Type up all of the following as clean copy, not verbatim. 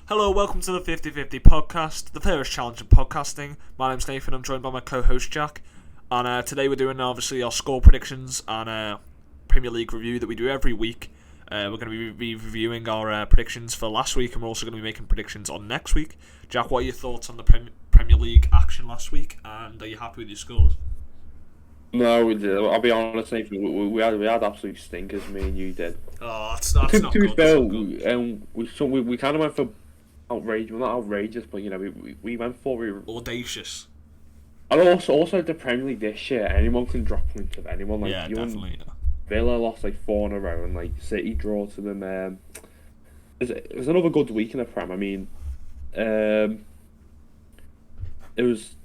Hello, welcome to the 50-50 podcast, the fairest challenge in podcasting. My name's Nathan, I'm joined by my co-host Jack, and today we're doing obviously our score predictions and Premier League review that we do every week. We're going to be reviewing our predictions for last week, and we're also going to be making predictions on next week. Jack, what are your thoughts on the Premier League action last week, and are you happy with your scores? No, we did. I'll be honest, Nathan. We had absolute stinkers. Me and you did. Oh, that's not To good. be fair, we kind of went for outrageous. Well, not outrageous, but we went for Audacious. And also the Premier League this year, anyone can drop points of anyone. Like, Yeah, definitely. Villa lost like 4 in a row, and like City draw to them. It was another good week in the Prem. I mean, it was.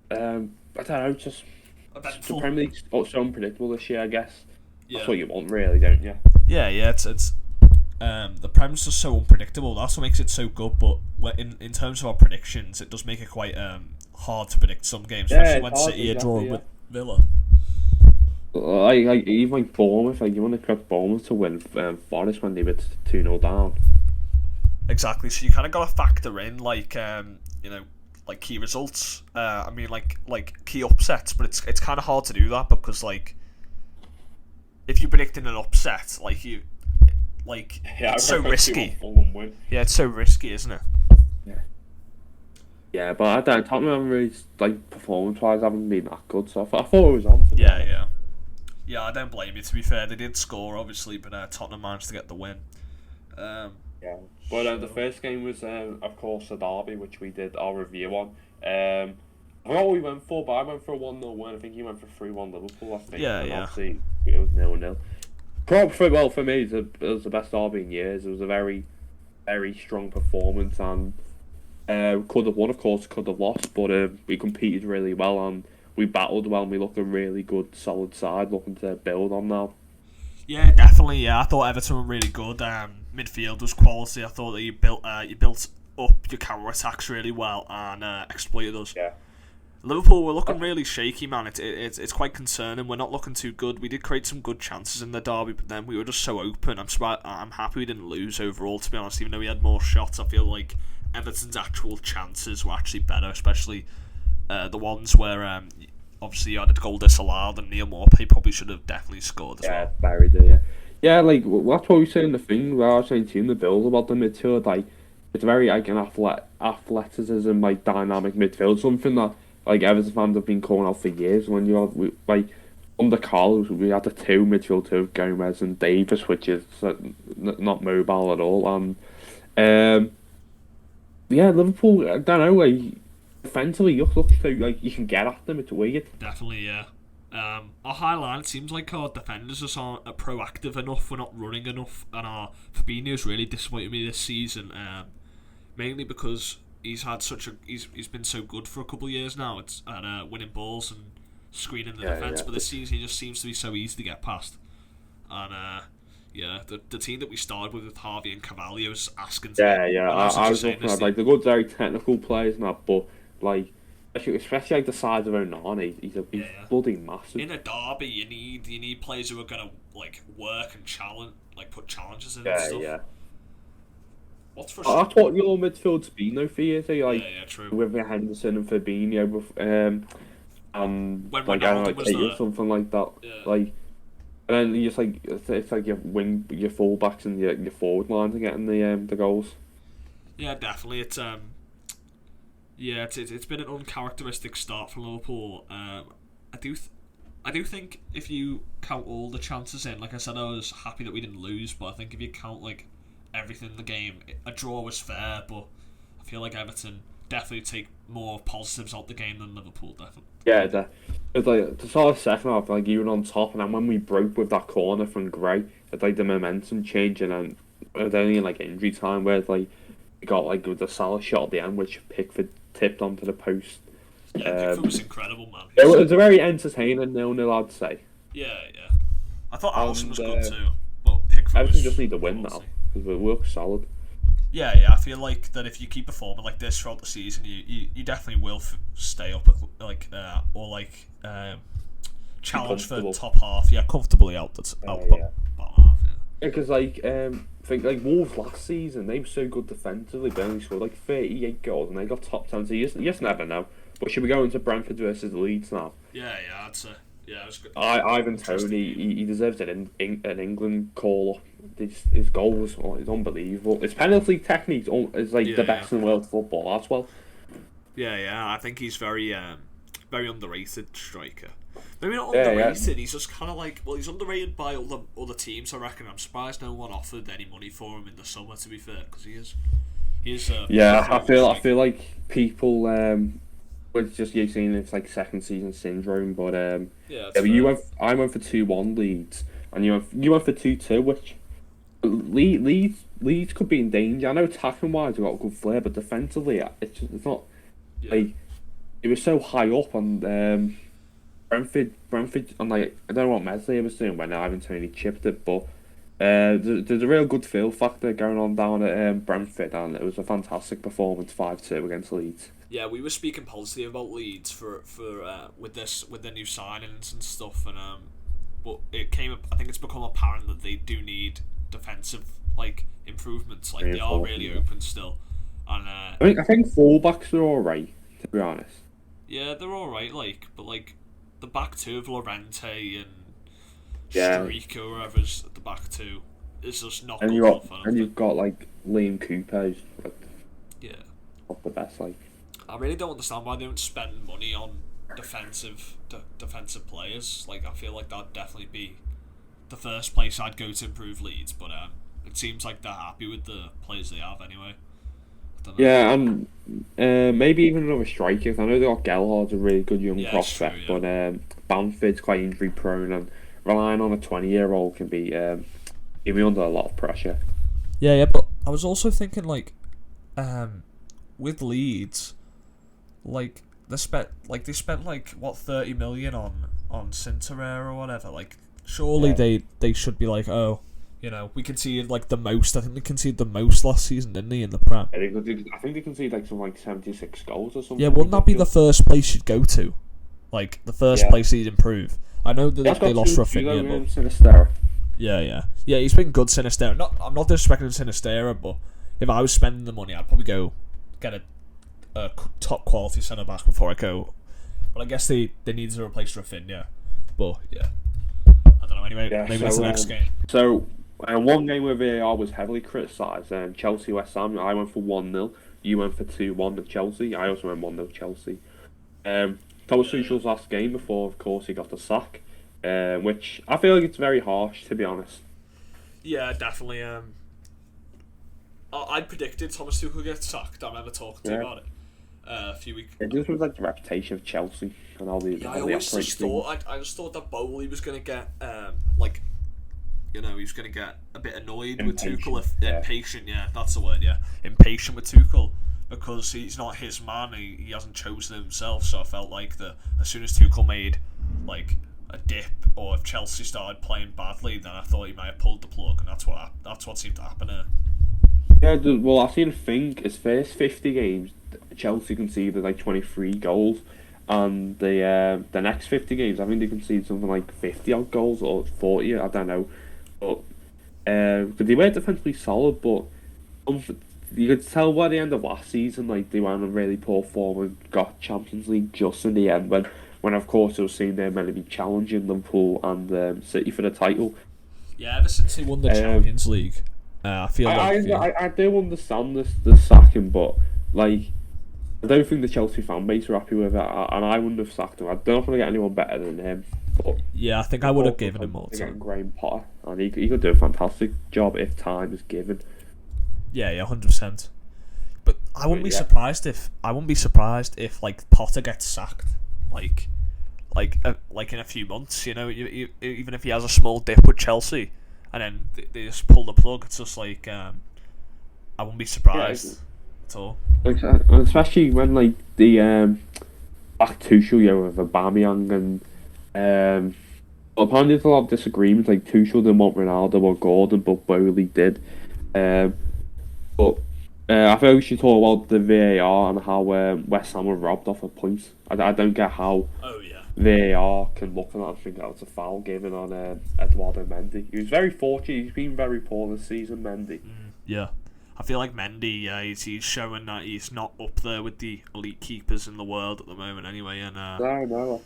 I don't know, just. The Premier League's so unpredictable this year, I guess. Yeah. That's what you want, really, don't you? Yeah, it's the Prem's just so unpredictable. That's what makes it so good. But in terms of our predictions, it does make it quite hard to predict some games, especially when City are drawing with Villa. Even like Bournemouth, like you want to expect Bournemouth to win Forest when they were 2-0 down. Exactly. So you kind of got to factor in like key results. I mean like key upsets, but it's kind of hard to do that because like if you're predicting an upset, it's so risky. Yeah, it's so risky, isn't it? Yeah, but I don't. Tottenham haven't really, like, performance-wise, haven't been that good. So I thought it was on. Yeah. I don't blame you. To be fair, they did score obviously, but Tottenham managed to get the win. Yeah. But the first game was, of course, the derby, which we did our review on. I forgot what we went for, but I went for a 1-0 win. I think you went for 3-1 Liverpool, I think. Yeah. Obviously, it was 0-0. Well, for me, it was the best derby in years. It was a very, very strong performance, and could have won, of course, could have lost, but we competed really well, and we battled well, and we looked a really good, solid side, looking to build on now. Yeah, definitely. Yeah, I thought Everton were really good. Midfield was quality. I thought that you built up your counter attacks really well and exploited us. Yeah. Liverpool were looking really shaky, man. It's quite concerning. We're not looking too good. We did create some good chances in the derby, but then we were just so open. I'm happy we didn't lose overall, to be honest. Even though we had more shots, I feel like Everton's actual chances were actually better, especially the ones where obviously you had a goal disallowed, and Neil Maupay probably should have definitely scored as well. Yeah, Barry did, yeah. Yeah, like, that's what we were saying, the thing, where I was saying to you in the Bills about the midfield, like, it's very, like, an athleticism, like, dynamic midfield, something that, like, Everton fans have been calling out for years. When you have, like, under Carlos, we had the two midfield two, Gomez and Davis, which is not mobile at all, and, yeah, Liverpool, I don't know, like, defensively, looks like you can get at them, it's weird. Definitely, yeah. Our high line, it seems like our defenders just aren't proactive enough. We're not running enough, and our Fabinho's really disappointed me this season. Mainly because he's been so good for a couple of years now. It's at winning balls and screening the defense, but this season he just seems to be so easy to get past. And the team that we started with Harvey and Carvalho is asking. I was looking at, like, the good, very technical players and that, but like. Especially like the size of Onana, he's bloody massive. In a derby, you need players who are gonna like work and challenge, like put challenges in and stuff. Yeah. What's for? That's what your midfield's been though for years. Like true. With Henderson and Fabinho, and when like Ronaldo was Kate there, or something like that. Yeah. Like, and then you just like it's like your fullbacks and your forward lines are getting the goals. Yeah, definitely. It's been an uncharacteristic start for Liverpool. I do think if you count all the chances in, like I said, I was happy that we didn't lose, but I think if you count like everything in the game, a draw was fair. But I feel like Everton definitely take more positives out the game than Liverpool. Definitely. Yeah, it's like the sort of second half, like you were on top, and then when we broke with that corner from Gray, it's like the momentum changing, and it was only in like injury time where it's like we got like with the Salah shot at the end, which Pickford tipped onto the post. Yeah, Pickford was incredible, man. It was a very entertaining 0-0, I'd say. Yeah. I thought Alisson was good too, but Pickford Everton just need to win now because we look solid. Yeah. I feel like that if you keep performing like this throughout the season, you definitely will stay up challenge for top half. Yeah, comfortably out bottom half. Yeah. Because think like Wolves last season, they were so good defensively. They only scored like 38 goals, and they got top 10. So you just never know. But should we go into Brentford versus Leeds now? Yeah, I'd say. Yeah, it was good. Ivan Interesting Toney, game. he deserves an England call up. His goal was is unbelievable. His penalty technique is like the Yeah, best in world football as well. yeah. I think he's very underrated striker. Maybe not Yeah. underrated. He's just kind of like, well, he's underrated by other teams. I reckon. I'm surprised no one offered any money for him in the summer. To be fair, because he is a Yeah, very good I striker. feel like people with just you seeing it's like second season syndrome, but Yeah, yeah, it's but fair. I went for 2-1 Leeds, and you went for 2-2, which Leeds could be in danger. I know attacking wise we got a good flair, but defensively it's not Yeah, like it was so high up, and Brentford, and like I don't know what Meslier was doing when Ivan Toney chipped it, but there's a real good feel factor going on down at Brentford, and it was a fantastic performance 5-2 against Leeds. yeah. We were speaking positive about Leeds for with the new signings and stuff, and but it came. I think it's become apparent that they do need defensive like improvements. Like they are really Reinforcement. open still, and I think fullbacks are all right, to be honest. yeah, they're all right. Like, but like the back two of Lorente and Yeah, Streak or whoever's at the back two is just not and good enough. I don't think. you've got like Liam Cooper, who's like Yeah, not the best. Like, I really don't understand why they don't spend money on defensive players. Like, I feel like that'd definitely be the first place I'd go to improve Leeds, but it seems like they're happy with the players they have anyway. I don't know. yeah, and maybe even another striker. I know they got Gellhard's a really good young Yeah, it's true. prospect, Yeah, but Bamford's quite injury prone, and relying on a 20-year-old can be give me under a lot of pressure. yeah. But I was also thinking with Leeds, they spent like what 30 million on Cinterere or whatever. Like, surely Yeah. they should be like, oh, we conceded like the most. I think they conceded the most last season, didn't they, in the Prem? I think they can see like something like 76 goals or Yeah, something wouldn't that be the ridiculous. first place you'd go to? Like the first Yeah, place he'd improve. I know that that's they got lost two Rafinha, but Sinister. yeah. He's been good, Sinistera. I'm not disrespecting Sinistera, but if I was spending the money, I'd probably go get a top quality centre back before I go. But I guess they need to replace Rafinha. But yeah, I don't know. Anyway, Yeah, maybe that's the next game. so one game where VAR was heavily criticised, Chelsea West Ham. I went for 1-0. You went for 2-1 with Chelsea. I also went 1-0 Chelsea. Thomas Tuchel's last game before, of course, he got the sack, which I feel like it's very harsh, to be honest. Yeah, definitely. I predicted Thomas Tuchel gets sacked. I remember talking to you Yeah, about it a few weeks. it just was like the reputation of Chelsea and Yeah, I how they always operate just things. thought I just thought that Bowley was gonna get he was gonna get a bit annoyed with Tuchel, Impatient, if yeah. impatient. Yeah, that's the word. Yeah, impatient with Tuchel because he's not his man. He hasn't chosen himself. So I felt like as soon as Tuchel made like a dip, or if Chelsea started playing badly, then I thought he might have pulled the plug, and that's what seemed to happen here. Yeah, well, I've seen a thing. His first 50 games, Chelsea conceded like 23 goals, and the next 50 games, I think they conceded something like 50 odd goals or 40. I don't know, but they were defensively solid. But um, you could tell by the end of last season, like they went on a really poor form and got Champions League just in the end when of course it was seen they're meant to be challenging Liverpool and City for the title. Yeah, ever since he won the Um, Champions League, I feel like I do understand the sacking, but like I don't think the Chelsea fan base are happy with it, and I wouldn't have sacked him. I don't want to get anyone better than him, but yeah, I think I would have given him more they're getting time. Graham Potter, and he could do a fantastic job if time is given. Yeah, 100%. But I wouldn't But be yeah, surprised if like Potter gets sacked, like like in a few months. Even if he has a small dip with Chelsea, and then they just pull the plug. It's just like I wouldn't be yeah, surprised at all. and especially when like the back Tuchel, with Aubameyang and apparently there's a lot of disagreements. Like Tuchel didn't want Ronaldo or Gordon, but Bowley did. Um, but I think we should talk about the VAR and how West Ham were robbed off a point. I don't get how Oh yeah, VAR can look at that and think that was a foul given on Eduardo Mendy. He was very fortunate. He's been very poor this season, Mendy. Yeah. I feel like Mendy, he's showing that he's not up there with the elite keepers in the world at the moment anyway. No.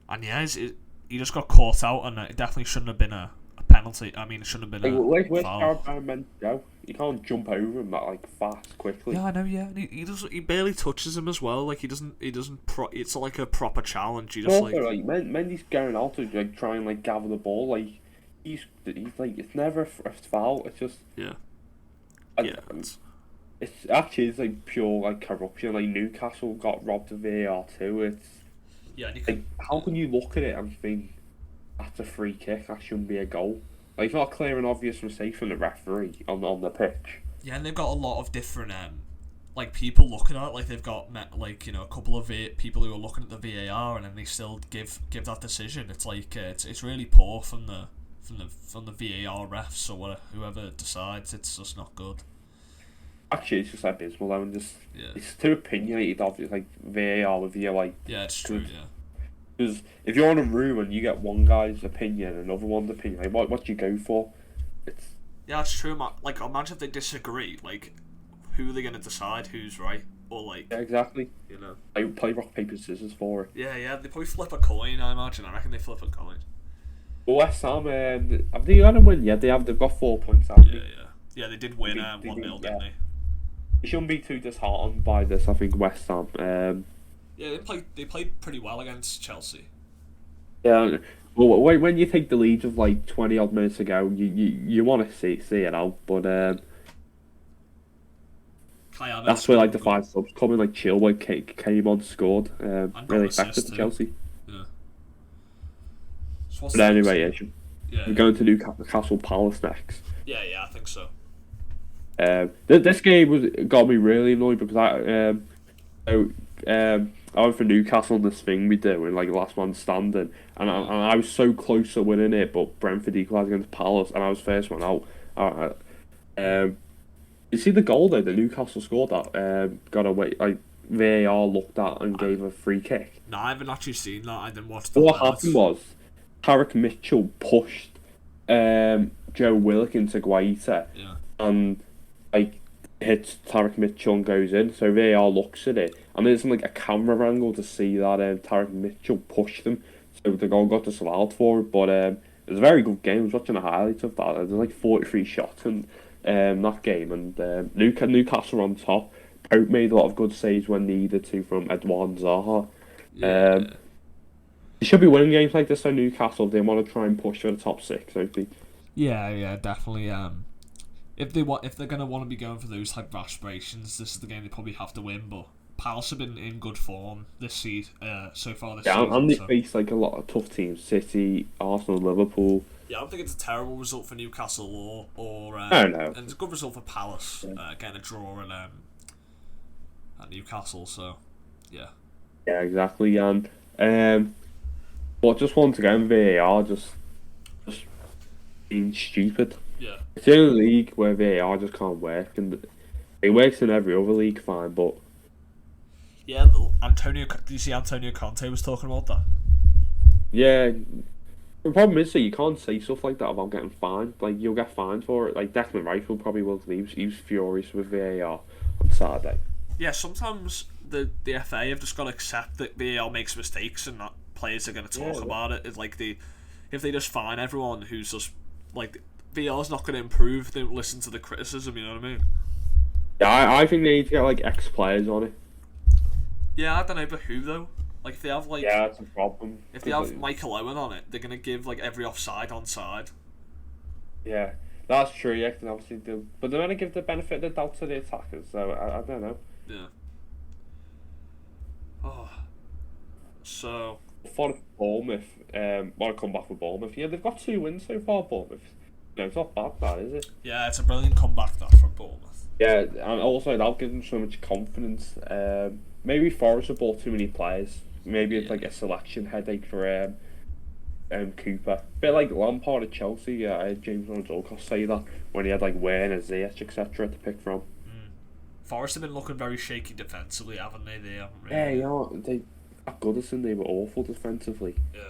And yeah, he just got caught out, and it definitely shouldn't have been a penalty. I mean, it shouldn't have been Where's foul. Carabao meant to go? You can't jump over him that fast, quickly. Yeah, I know. Yeah, and he barely touches him as well. Like he doesn't. It's like a proper challenge. He just Also, Mendy's going out to try and gather the ball. He's like, it's never a foul. It's just yeah. It's actually pure corruption. Newcastle got robbed of VAR too. It's how can you look at it and think that's a free kick? That shouldn't be a goal. It's not a clear and obvious mistake from the referee on the pitch. Yeah, and they've got a lot of different people looking at it. They've got a couple of people who are looking at the VAR, and then they still give that decision. It's it's really poor from the VAR refs or whoever decides. It's just not good. Actually, it's just abysmal though, and it's too opinionated. Obviously, VAR with you yeah, it's true. Yeah. Because if you're in a room and you get one guy's opinion and another one's opinion, what do you go for? Yeah, it's true. Imagine if they disagree. Who are they going to decide who's right? Or yeah, exactly. They play rock paper scissors for it. Yeah. They probably flip a coin. I imagine. I reckon they flip a coin. But West Ham, have they had a win? Yeah, they have. They've got 4 points. Yeah, they did win 1-0, didn't they? You shouldn't be too disheartened by this. I think West Ham. Yeah, they played pretty well against Chelsea. Yeah, well, when you take the lead of 20 odd minutes ago, you want to see it out, but that's where the 5 subs come in. Chilwell came on, scored, really effective for Chelsea. Yeah. But anyway, we're going to Newcastle Palace next. Yeah, I think so. This game got me really annoyed because I went for Newcastle in this thing we do in last man standing, and I was so close to winning it, but Brentford equalised against Palace, and I was first one out. You see the goal though? The Newcastle scored that. Got away. VAR looked at and gave a free kick. No, I haven't actually seen that. I didn't watch that. What happened was Tarek Mitchell pushed Joe Willock into Guaita, and hits Tarek Mitchell and goes in. So VAR looks at it, and there's a camera angle to see that Tarek Mitchell pushed him, so the goal got disallowed for it. But it was a very good game. I was watching the highlights of that. There's 43 shots in that game, and Newcastle on top. Pope made a lot of good saves when needed to from Edouard Zaha. They should be winning games like this on Newcastle. They want to try and push for the top 6, don't they? Yeah, definitely. If they're gonna want to be going for those type of aspirations, this is the game they probably have to win. But Palace have been in good form this season, so far this season. And they face a lot of tough teams: City, Arsenal, Liverpool. Yeah, I don't think it's a terrible result for Newcastle or I don't know. And it's a good result for Palace, getting a draw at Newcastle. So, yeah. Yeah, exactly. And but just once again, VAR just being stupid. Yeah. It's the only league where VAR just can't work, and it works in every other league fine, but yeah, do you see Antonio Conte was talking about that? Yeah, the problem is that you can't say stuff like that without getting fined. You'll get fined for it. Declan Rice will probably leave. He was furious with VAR on Saturday. Yeah, sometimes the FA have just got to accept that VAR makes mistakes and that players are going to talk about it. It's if they just fine everyone who's just VAR's not going to improve if they don't listen to the criticism, you know what I mean? Yeah, I think they need to get ex-players on it. Yeah, I don't know, but who though? If they have yeah, that's a problem. If they have Michael Owen on it, they're going to give every offside onside. Yeah, that's true. Yeah, they obviously do, but they're going to give the benefit of the doubt to the attackers. So I don't know. Yeah. Oh. So. For Bournemouth, want to come back with Bournemouth? Yeah, they've got 2 wins so far. Bournemouth. No, it's not bad, that is it? Yeah, it's a brilliant comeback that from Bournemouth. Yeah, and also that'll give them so much confidence. Maybe Forest have bought too many players. Maybe it's a selection headache for Cooper. Bit like Lampard at Chelsea. I heard James Rodolfo say that when he had Werner, Ziyech, etc. to pick from. Forest have been looking very shaky defensively, haven't they? They haven't really. Yeah, at Goodison, they were awful defensively. Yeah.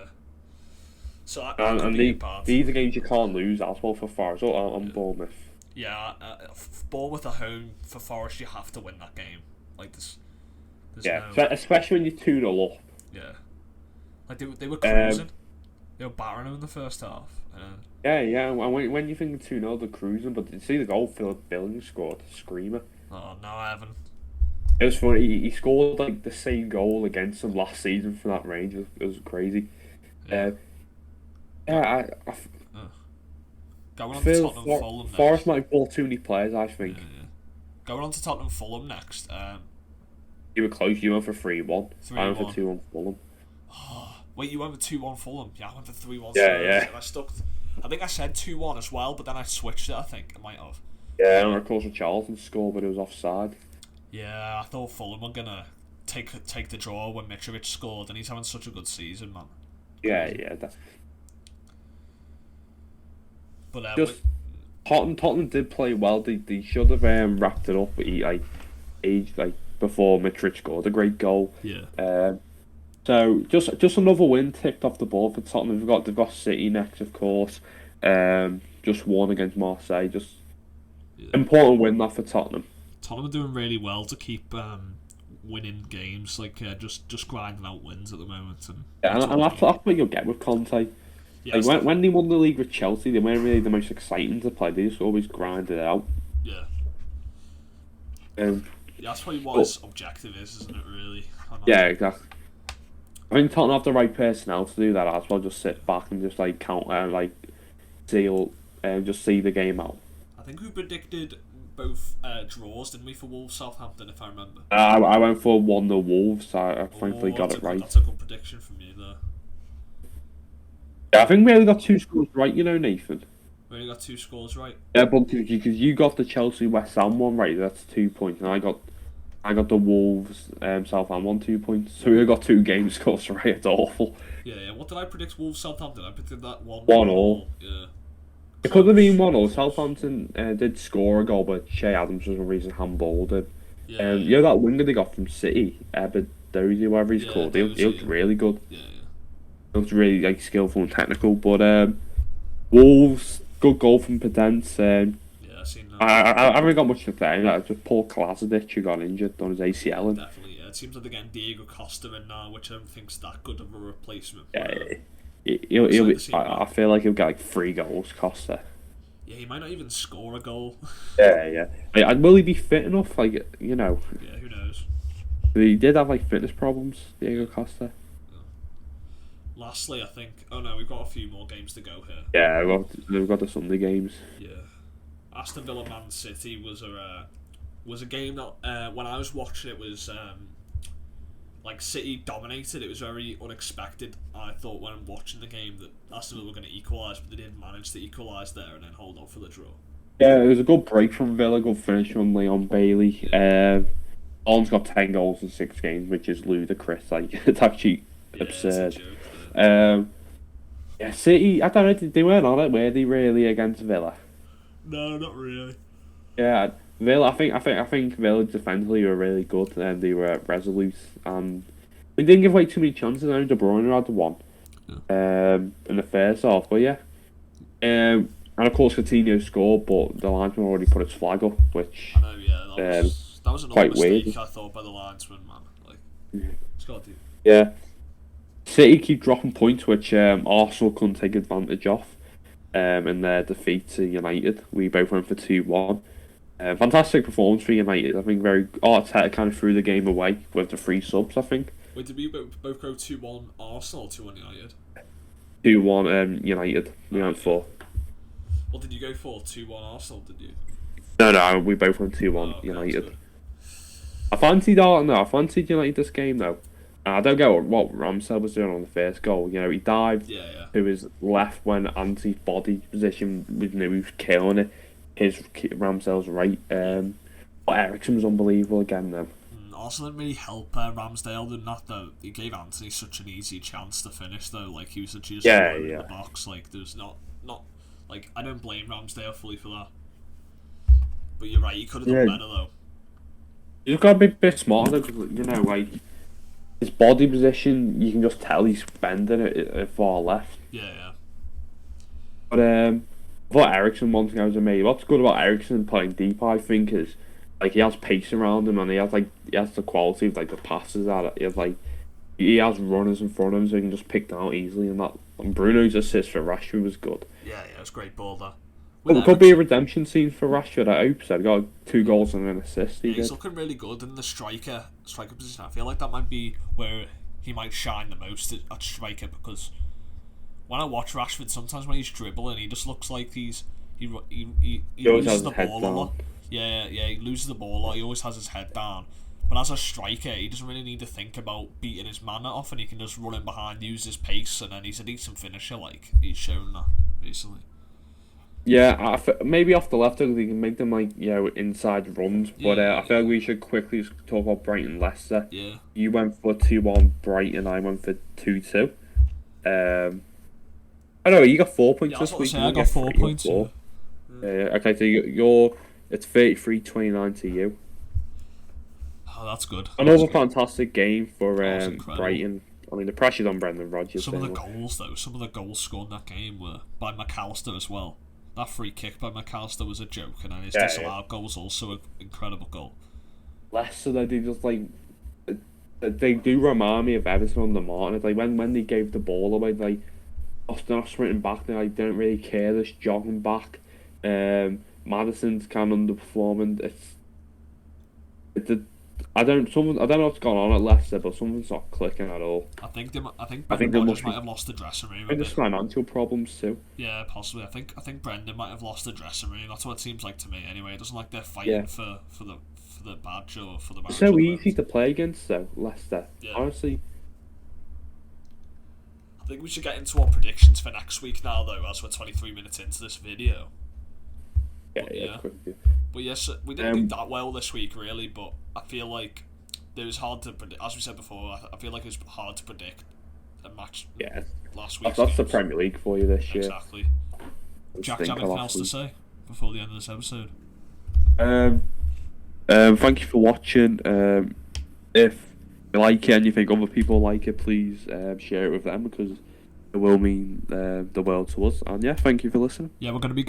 So that And, could and be bad. these are games you can't lose as well for Forest or Bournemouth. Yeah, Bournemouth at home for Forest, you have to win that game. Like there's Yeah, no. especially when you're 2-0 up. Yeah. Like they were cruising. They were battering them in the first half. Yeah. And when you think 2-0, they're cruising, but you see the goal Philip Billing scored, screamer. Oh no, I haven't. It was funny. He scored like the same goal against them last season from that range. It was crazy. Yeah. I Going on to feel Tottenham Fulham next. Forest might have bought too many players, I think. Yeah. Going on to Tottenham Fulham next. You were close. You went for 3-1. I went for 3-1. 2-1 Fulham. Wait, you went for 2-1 Fulham? Yeah, I went for 3-1. Yeah. And I think I said 2-1 as well, but then I switched it. I think I might have. Yeah, and of course Charlton scored, but it was offside. Yeah, I thought Fulham were gonna take the draw when Mitrovic scored, and he's having such a good season, man. Yeah. But Just Tottenham did play well. They should have wrapped it up. Before Mitrovic scored a great goal. Yeah. So just another win ticked off the board for Tottenham. They've got City next, of course. Just won against Marseille. Just important win that for Tottenham. Tottenham are doing really well to keep winning games, like just grinding out wins at the moment. And that's what you'll get with Conte. Yeah, when they won the league with Chelsea, they weren't really the most exciting to play. They just always grinded it out. Yeah. That's probably what his objective is, isn't it? Really. Yeah, exactly. I think Tottenham have the right personnel to do that as well. Just sit back and just count, just see the game out. I think we predicted both draws, didn't we, for Wolves Southampton, if I remember? I went for 1-0 Wolves, so I thankfully got it right. That's a good prediction from you there. Yeah, I think we only got 2 scores right, Nathan. We only got 2 scores right. Yeah, but because you got the Chelsea West Ham one right, that's 2 points, and I got the Wolves Southampton one 2 points. So we got 2 game scores right. It's awful. Yeah. What did I predict? Wolves Southampton. I predicted that 1-1. Yeah. It could have been 1-0. Southampton did score a goal, but Shea Adams was the reason handballed it. Yeah. That winger they got from City, Dozy, whatever he's called, he looked really good. Yeah. He looked really skillful and technical. But Wolves, good goal from Pedence. Yeah, I've seen that. I haven't got much to say. Just poor Klazovic who got injured on his ACL. Definitely, yeah. It seems like they're getting Diego Costa in now, which I don't think's that good of a replacement. I feel like he'll get like 3 goals, Costa. Yeah, he might not even score a goal. Yeah. Will he be fit enough? Yeah, who knows? He did have fitness problems, Diego Costa. Lastly, I think. Oh no, we've got a few more games to go here. Yeah, we've got the Sunday games. Yeah, Aston Villa Man City was a game that when I was watching it was City dominated. It was very unexpected. I thought when watching the game that Aston Villa were going to equalise, but they didn't manage to equalise there and then hold on for the draw. Yeah, it was a good break from Villa, good finish from Leon Bailey. On's got 10 goals in 6 games, which is ludicrous. It's actually absurd. It's a joke, City, I don't know, they weren't on it, were they, really, against Villa? No, not really. Yeah, Villa. I think Villa defensively were really good, and they were resolute. They didn't give away too many chances. Only De Bruyne had the one in the first half, but yeah. And of course, Coutinho scored, but the linesman already put his flag up, which I know. Yeah, that was another quite mistake. weird. I thought by the linesman, man. It's got to do. Yeah. City keep dropping points, which Arsenal couldn't take advantage of. In their defeat to United, we both went for 2-1. Fantastic performance for United. I think Arteta kind of threw the game away with the 3 subs. I think. Wait, did we both go 2-1 Arsenal or 2-1 United? 2-1 United. We went for. What did you go for? 2-1 Arsenal? Did you? No, we both went 2-1 United. I fancied United this game though. I don't get what Ramsdale was doing on the first goal. He dived to his left when Anti's body position he was killing it. His Ramsdale's right. But Eriksen was unbelievable again though. Arsenal didn't really help Ramsdale, didn't that though? He gave Anthony such an easy chance to finish though. He was just in the box. There's not I don't blame Ramsdale fully for that. But you're right, he could have done better though. You've got to be a bit smarter, because his body position, you can just tell he's bending it far left. Yeah. But I thought Ericsson, one thing I was amazed. What's good about Ericsson playing deep, I think, is like he has pace around him, and he has the quality of like the passes at it. He has runners in front of him, so he can just pick them out easily. And Bruno's assist for Rashford was good. Yeah, it was a great ball there. It could be a redemption scene for Rashford. I hope so. He got 2 goals and an assist. He's looking really good in the striker position. I feel like that might be where he might shine the most at striker, because when I watch Rashford, sometimes when he's dribbling, he just looks like he loses the ball a lot. Yeah, he loses the ball a lot. He always has his head down. But as a striker, he doesn't really need to think about beating his man that often. He can just run in behind, use his pace, and then he's a decent finisher. Like, he's shown that basically. Yeah, maybe off the left, he can make them inside runs. But I feel like we should quickly talk about Brighton Leicester. Yeah. You went for 2-1 Brighton. I went for 2-2. I know you got 4 points this week. I got 4 points. Yeah. Okay, so it's 33-29 to you. Oh, that's good. Another fantastic game for Brighton. I mean, the pressure's on Brendan Rodgers. Some of the goals scored in that game were by McAllister as well. That free kick by McAllister was a joke, and then his disallowed goal was also an incredible goal. Leicester, they do remind me of Everton under Martin. It's like when they gave the ball away, they're not sprinting back. They don't really care. They're just jogging back. Maddison's kind of underperforming. I don't know what's going on at Leicester, but something's not clicking at all. I think Brendan Rodgers might have lost the dressing room. There's financial problems too. Yeah, possibly. I think Brendan might have lost the dressing room. That's what it seems like to me. Anyway, it doesn't like they're fighting for the badge or for the manager. So easy to play against though, Leicester. Yeah. Honestly. I think we should get into our predictions for next week now, though, as we're 23 minutes into this video. But yes, we didn't do that well this week, really. But I feel like it was hard to predict. As we said before, I feel like it was hard to predict a match. Yeah, last week. That's the Premier League for you this year. Exactly. Jack, do you have anything else to say before the end of this episode? Thank you for watching. If you like it and you think other people like it, please share it with them, because it will mean the world to us. And yeah, thank you for listening. Yeah, we're going to be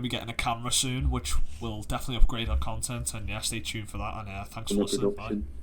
getting a camera soon, which will definitely upgrade our content. And yeah, stay tuned for that. And thanks for listening. Bye.